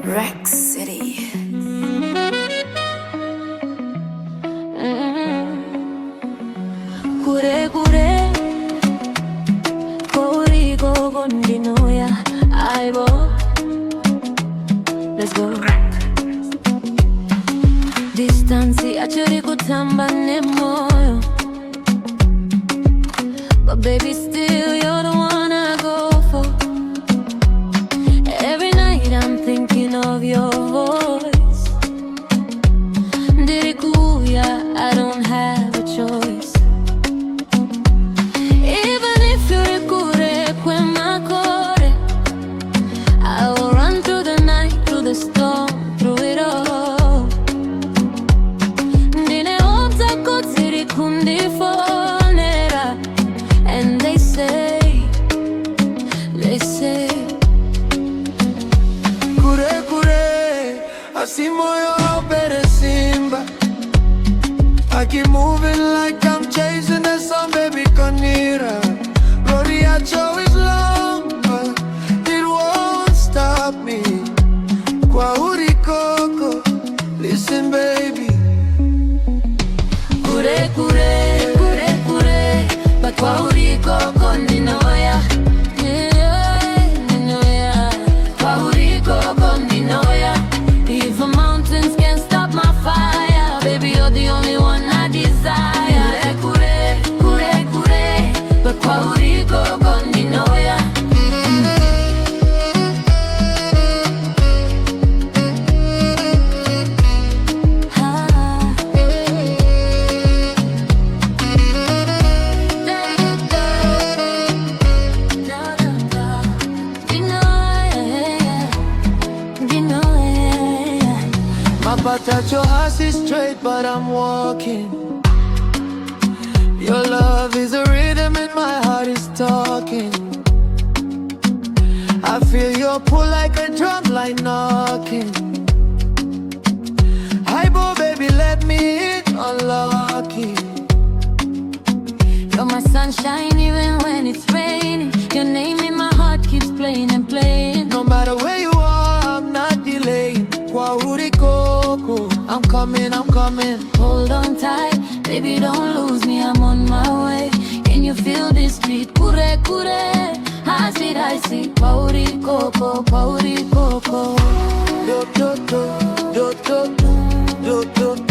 Rex City. Kure kure Kori gogo ndinoya Aibo Let's go Distansi achori kutamba ne moyo But baby still you're the one I go for. Every night I'm thinking of your voice. Dirikuya, I don't have a choice. Even if you're kure kwemakore, I will run through the night, through the storm, through it all. Ndine opta kotiri kundi fonera. And they say Kure kure, así moyo pere simba. I keep moving like I'm chasing the sun, baby, conira. Rodiacho is long, but it won't stop me. Kwa urikoko, listen baby. Kure kure, kure kure, but kwa urikoko ndinoya. If the mountains can't stop my fire, baby, you're the only one I desire. Kure, kure, kure, but kwa urikoko ndinoya. But at your house is straight, but I'm walking. Your love is a rhythm and my heart is talking. I feel your pull like a drum line knocking. Hi, boy, baby, let me in, unlock it. You're my sunshine even when it's raining. Your name in my heart keeps playing and playing. No matter where you are, I'm not delaying. Kwa urikoko, I'm coming, I'm coming. Hold on tight, baby, don't lose me, I'm on my way. Can you feel this beat? Kure kure, I see. Kwa urikoko, kwa urikoko. Do do do, do do do, do do.